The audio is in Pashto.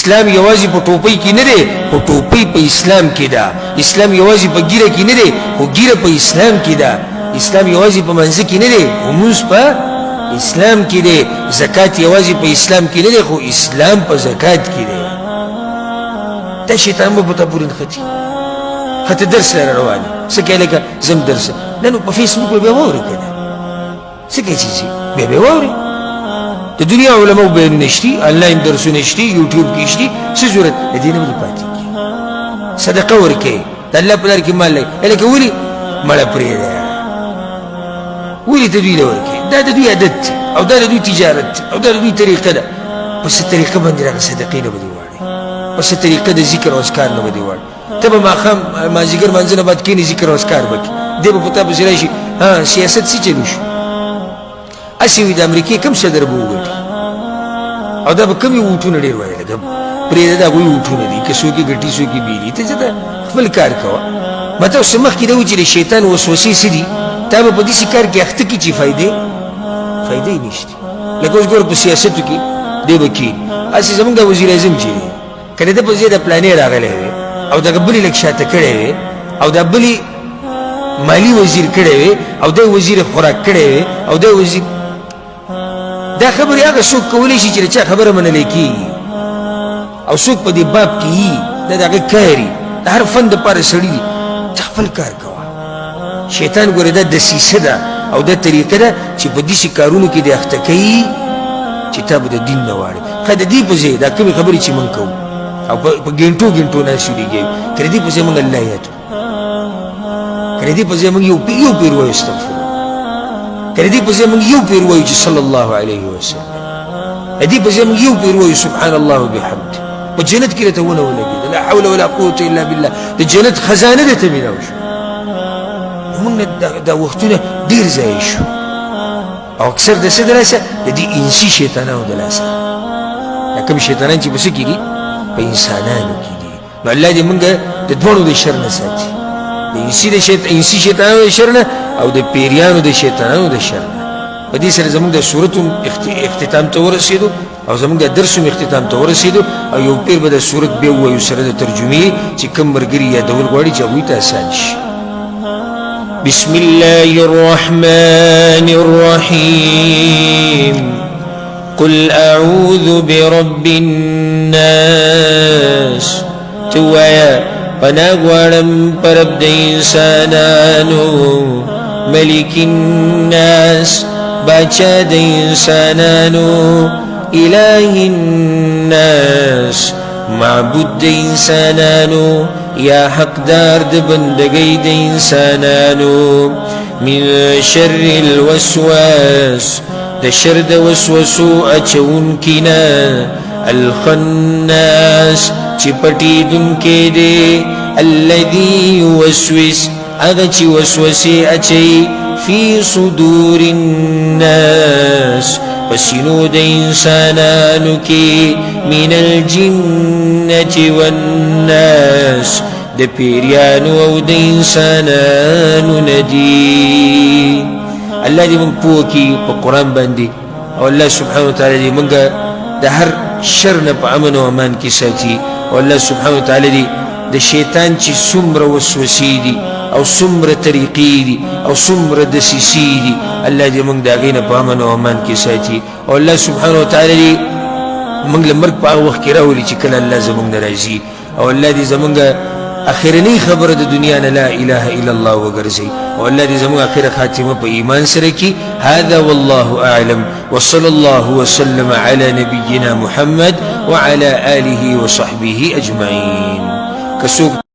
اسلام یوازې په ټوپۍ کې نه دی خو ټوپۍ په اسلام کې ده اسلام یوازې په ګیره کې نه دی خو ګیره په اسلام کې ده اسلام یوازې په منځ کې نه دی خو مونځ په اسلام کې دی زکات یوازې په اسلام کې نه دی خو اسلام په زکات کې دی دا شیطان به په تا پورې نښتي خطه درس لره روان څه کوې لکه زم درس نه نو په فیسبوک به بیا واورې که نه څه کوې چې بیا بیا واورې د دنیا علماو بیانونه شتي آنلاین درسونه شتي یوټیوب کې شتي څه ضرورت د دې نه به دې پاتې کېږي صدقه ورکوې د الله په لار کې مال لګوې هلکه ولې مړه پرېږده ولې ته دوی له ورکوې دا د دوی عادت دی او دا د دوی تجارت دی او دا د دوی طریقه ده په څه طریقه باندې هغه صدقې نه به دې واړې په څه طریقه د ذکر او اذکار نه به دې واړې ته به ماښام مازدیګر لمانځه نه بعد کښېنې ذکر او اذکار به کړې دی به په تا پسې راشي سیاست څه چلو شو هسې وي د امریکې کوم صدر به وګټي او دا به کومې ووټونه ډېر وایي لکه پرېږده د هغوی ووټونه دي که څوک یې ګټي څوک یې بېلي ته ځه خپل کار کوه ما ته اوس مخکې دا و چې د شیطان وسوسې څه دي تا به په داسې کار کې اخته کړي چې فایده یې نشته لکه اوس ګوره په سیاستو کې دی به کښېني هسې زمونږ د وزیر اعظم چې دی که د ده په ځای د پلانې راغلی وی او دغه بلې لږ شاته کړی وی او دا بلې مالی وزیر کړی وی او دی وزیر خوراک کړی وی او دی وزیر دا خبرې هغه څوک کولی شي چې د چا خبره منلی کېږي او څوک په دې باب کې یي دا د هغه کار وي د هر فن دپاره سړي دي ته خپل کار کوه شیطان ګورې دا دسیسه ده او دا طریقه ده چې په داسې کارونو کې دې اخته کوي چې تا به د دین نه واړې ښه د دې په ځای دا کومې خبرې چې موږ کوو او په ګنټو ګنټو ناست ولګوي که د دې په ځای موږ الله یاد کړو که د دې په ځای موږ یو پیر وایو استغفر که د دې په ځای موږ یو پیر وایو چې صلی الله علیه وسلم د دې په ځای موږ یو پیر وایو سبحان الله وبحمده په جنت کې راته ونه ولګېده لا حول ولا قوة الا بالله د جنت خزانه درته میلاو شو موږ نه دا وختونه ډېر ضایع شو او اکثر د څه د لاسه د دې انسي شیطانانو د لاسه دا کوم شیطانان چې په څه کېږي په انسانانو کې دي نو الله دې موږ د دواړو د شر نه ساتي د انسي شیطانانو د شر نه او د پیریانو د شیطانانو د شر نه په دې سره زموږ د صورت اختتام ته ورسېدو او زموږ د درس اختتام ته ورسېدو او یو پیر به د صورت بیا ووایو سره د ترجمې چې کوم ملګري یادول غواړي چې هغوی ته اسان شي بسم الله الرحمن الرحيم قل أعوذ برب الناس توایا پناه غواړم په رب د انسانانو ملک الناس باچا د انسانانو اله الناس معبود د انسانانو یا حقدار د بندګۍ د انسانانو من شر الوسواس د شر د وسوسو اچونکي نه الخناس چې پټېدونکی دی الذي يوسوس هغه چې وسوسې اچوي فی صدور الناس پسینو د انسانانو کې من الجنة والناس د پیریانو او د انسانانو ندی الله دې موږ پوه کړي په قرآن باندې او الله سبحانه وتعالی دې موږ د هر شر نه په امن او امان کې ساتي او الله سبحانه وتعالی دې د شیطان چې څومره وسوسې دي او څومره طریقې دي او څومره دسیسې دي الله دې موږ د هغې نه په امن او امان کې ساتي او الله سبحانه وتعالی دې موږ له مرګ په هغه وخت کې راولي چې کله الله زموږ نه راځي او الله دې زموږ اخرنی خبره د دنیا نه لا اله الا الله وګرځي او الله دې زموږ اخره خاتمه په ایمان سره کړي هذا والله اعلم وصلى الله وسلم على نبينا محمد وعلى آله وصحبه اجمعين.